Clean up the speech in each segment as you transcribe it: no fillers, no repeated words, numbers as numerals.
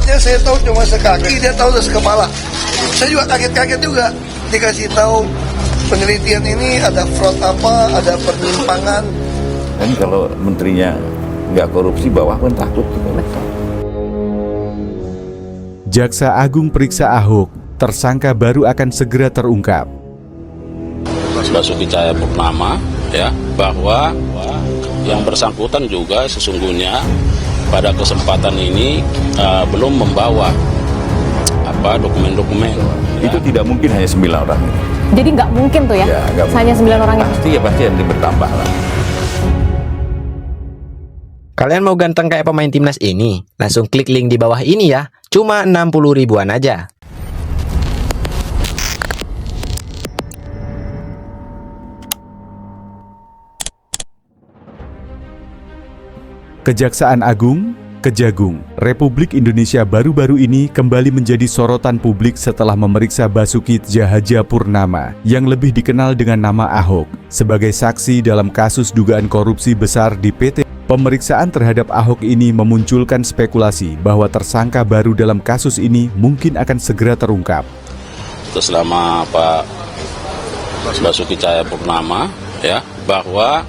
Ibaratnya saya tahu cuma sekaki, dia tahu sekepala. Saya juga kaget-kaget juga dikasih tahu penelitian ini ada fraud apa, ada penyimpangan. Dan kalau menterinya nggak korupsi, bawah pun takut. Jaksa Agung periksa Ahok, tersangka baru akan segera terungkap. Basuki Cahayapurnama ya, bahwa yang bersangkutan juga sesungguhnya pada kesempatan ini belum membawa dokumen-dokumen. Itu tidak mungkin hanya 9 orang ini. Jadi nggak mungkin tuh ya, hanya 9 orang itu? Pasti nanti bertambah lah. Kalian mau ganteng kayak pemain timnas ini? Langsung klik link di bawah ini ya. Cuma 60 ribuan aja. Kejaksaan Agung, Kejagung, Republik Indonesia baru-baru ini kembali menjadi sorotan publik setelah memeriksa Basuki Cahayapurnama yang lebih dikenal dengan nama Ahok sebagai saksi dalam kasus dugaan korupsi besar di PT. Pemeriksaan terhadap Ahok ini memunculkan spekulasi bahwa tersangka baru dalam kasus ini mungkin akan segera terungkap. Terus nama Pak Basuki Cahayapurnama ya, bahwa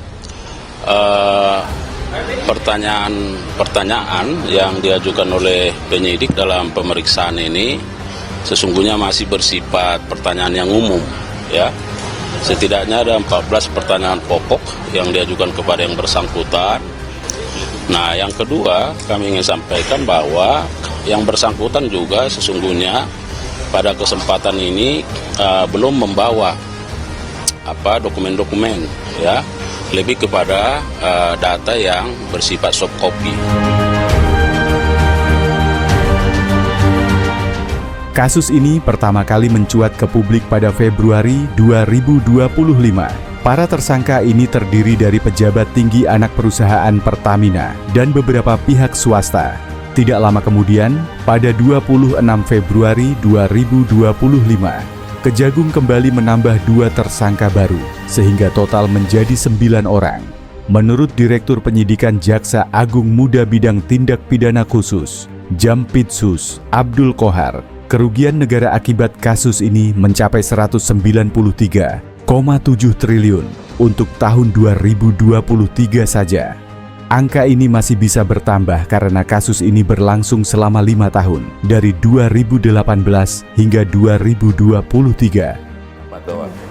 pertanyaan yang diajukan oleh penyidik dalam pemeriksaan ini sesungguhnya masih bersifat pertanyaan yang umum ya. Setidaknya ada 14 pertanyaan pokok yang diajukan kepada yang bersangkutan. Nah, yang kedua kami ingin sampaikan bahwa yang bersangkutan juga sesungguhnya pada kesempatan ini belum membawa dokumen-dokumen ya, lebih kepada data yang bersifat soft copy. Kasus ini pertama kali mencuat ke publik pada Februari 2025. Para tersangka ini terdiri dari pejabat tinggi anak perusahaan Pertamina dan beberapa pihak swasta. Tidak lama kemudian, pada 26 Februari 2025, Kejagung kembali menambah 2 tersangka baru, sehingga total menjadi 9 orang. Menurut Direktur Penyidikan Jaksa Agung Muda Bidang Tindak Pidana Khusus, Jampitsus, Abdul Kohar, kerugian negara akibat kasus ini mencapai 193,7 triliun untuk tahun 2023 saja. Angka ini masih bisa bertambah karena kasus ini berlangsung selama 5 tahun, dari 2018 hingga 2023.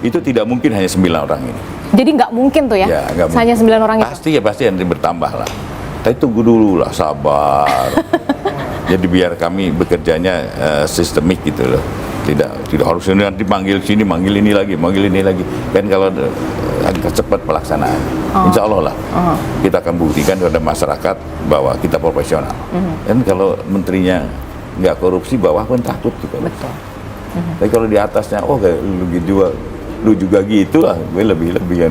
Itu tidak mungkin hanya 9 orang ini. Jadi nggak mungkin tuh ya, hanya 9 orang itu? Pasti nanti bertambah lah. Tapi tunggu dulu lah, sabar. Jadi biar kami bekerjanya sistemik gitu loh. Tidak harus nanti manggil sini, manggil ini lagi. Kan kalau agak cepat pelaksanaan, insya Allah lah kita akan buktikan kepada masyarakat bahwa kita profesional. Dan kalau menterinya nggak korupsi, bawah pun takut juga. Betul. Tapi kalau di atasnya, lu juga gitu lah, gue lebih-lebihan.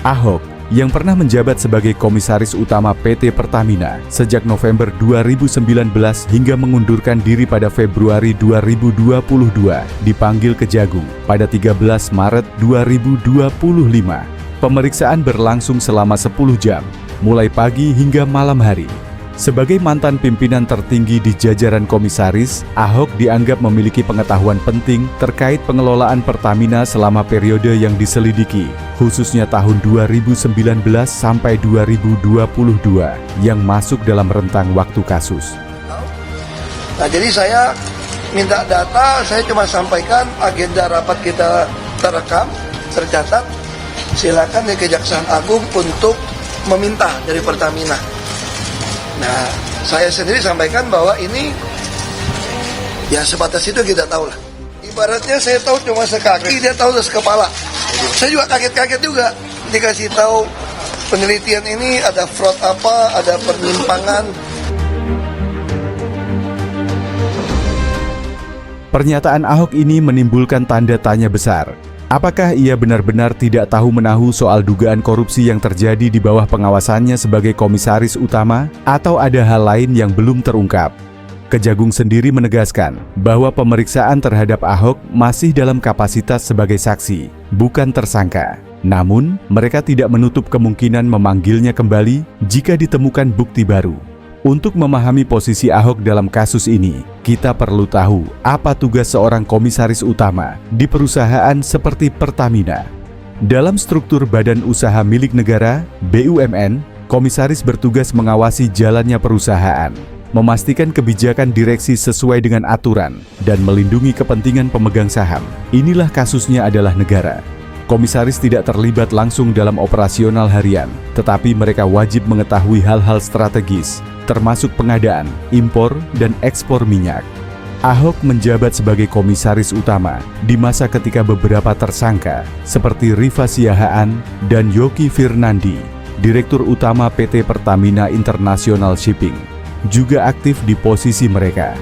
Ahok yang pernah menjabat sebagai Komisaris Utama PT Pertamina sejak November 2019 hingga mengundurkan diri pada Februari 2022, dipanggil Kejagung pada 13 Maret 2025. Pemeriksaan berlangsung selama 10 jam, mulai pagi hingga malam hari. Sebagai mantan pimpinan tertinggi di jajaran komisaris, Ahok dianggap memiliki pengetahuan penting terkait pengelolaan Pertamina selama periode yang diselidiki, khususnya tahun 2019 sampai 2022 yang masuk dalam rentang waktu kasus. Nah, jadi saya minta data, saya cuma sampaikan agenda rapat kita terekam, tercatat. Silakan di Kejaksaan Agung untuk meminta dari Pertamina. Nah, saya sendiri sampaikan bahwa ini ya sebatas itu kita tahu lah. Ibaratnya saya tahu cuma sekaki, dia tahu sekepala. Saya juga kaget-kaget juga dikasih tahu penelitian ini ada fraud apa, ada penyimpangan. Pernyataan Ahok ini menimbulkan tanda tanya besar. Apakah ia benar-benar tidak tahu menahu soal dugaan korupsi yang terjadi di bawah pengawasannya sebagai komisaris utama, atau ada hal lain yang belum terungkap? Kejagung sendiri menegaskan bahwa pemeriksaan terhadap Ahok masih dalam kapasitas sebagai saksi, bukan tersangka. Namun, mereka tidak menutup kemungkinan memanggilnya kembali jika ditemukan bukti baru. Untuk memahami posisi Ahok dalam kasus ini, kita perlu tahu apa tugas seorang komisaris utama di perusahaan seperti Pertamina. Dalam struktur badan usaha milik negara, BUMN, komisaris bertugas mengawasi jalannya perusahaan, memastikan kebijakan direksi sesuai dengan aturan, dan melindungi kepentingan pemegang saham. Inilah kasusnya adalah negara. Komisaris tidak terlibat langsung dalam operasional harian, tetapi mereka wajib mengetahui hal-hal strategis, termasuk pengadaan, impor, dan ekspor minyak. Ahok menjabat sebagai komisaris utama di masa ketika beberapa tersangka seperti Rifa Siahaan dan Yogi Firnandi, Direktur Utama PT Pertamina International Shipping, juga aktif di posisi mereka.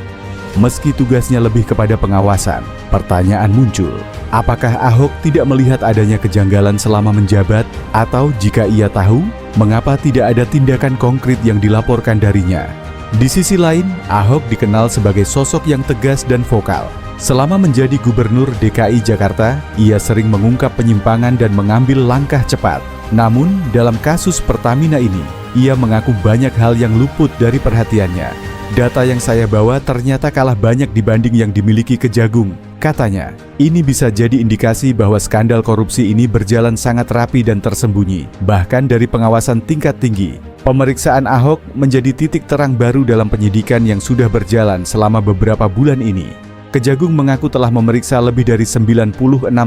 Meski tugasnya lebih kepada pengawasan, pertanyaan muncul, apakah Ahok tidak melihat adanya kejanggalan selama menjabat? Atau jika ia tahu, mengapa tidak ada tindakan konkret yang dilaporkan darinya? Di sisi lain, Ahok dikenal sebagai sosok yang tegas dan vokal. Selama menjadi Gubernur DKI Jakarta, ia sering mengungkap penyimpangan dan mengambil langkah cepat. Namun, dalam kasus Pertamina ini, ia mengaku banyak hal yang luput dari perhatiannya. Data yang saya bawa ternyata kalah banyak dibanding yang dimiliki Kejagung, katanya. Ini bisa jadi indikasi bahwa skandal korupsi ini berjalan sangat rapi dan tersembunyi, bahkan dari pengawasan tingkat tinggi. Pemeriksaan Ahok menjadi titik terang baru dalam penyidikan yang sudah berjalan selama beberapa bulan ini. Kejagung mengaku telah memeriksa lebih dari 96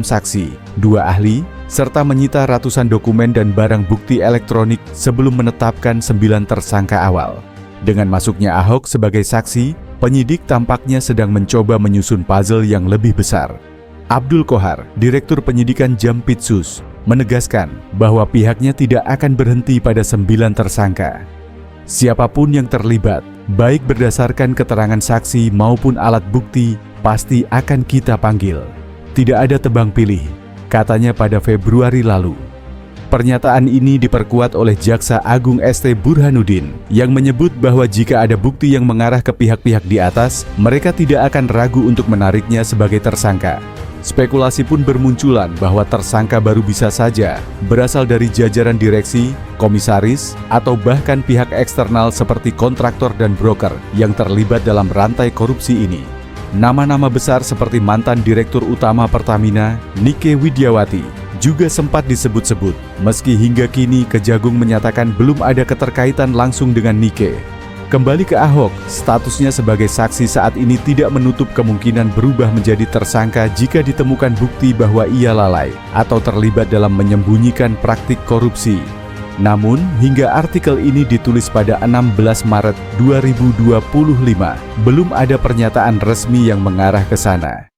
saksi, 2 ahli, serta menyita ratusan dokumen dan barang bukti elektronik sebelum menetapkan 9 tersangka awal. Dengan masuknya Ahok sebagai saksi, penyidik tampaknya sedang mencoba menyusun puzzle yang lebih besar. Abdul Kohar, Direktur Penyidikan Jampitsus, menegaskan bahwa pihaknya tidak akan berhenti pada 9 tersangka. Siapapun yang terlibat, baik berdasarkan keterangan saksi maupun alat bukti, pasti akan kita panggil. Tidak ada tebang pilih, katanya pada Februari lalu. Pernyataan ini diperkuat oleh Jaksa Agung ST Burhanuddin yang menyebut bahwa jika ada bukti yang mengarah ke pihak-pihak di atas, mereka tidak akan ragu untuk menariknya sebagai tersangka. Spekulasi pun bermunculan bahwa tersangka baru bisa saja berasal dari jajaran direksi, komisaris, atau bahkan pihak eksternal seperti kontraktor dan broker yang terlibat dalam rantai korupsi ini. Nama-nama besar seperti mantan Direktur Utama Pertamina, Nike Widiawati, juga sempat disebut-sebut, meski hingga kini Kejagung menyatakan belum ada keterkaitan langsung dengan Nike. Kembali ke Ahok, statusnya sebagai saksi saat ini tidak menutup kemungkinan berubah menjadi tersangka jika ditemukan bukti bahwa ia lalai atau terlibat dalam menyembunyikan praktik korupsi. Namun, hingga artikel ini ditulis pada 16 Maret 2025, belum ada pernyataan resmi yang mengarah ke sana.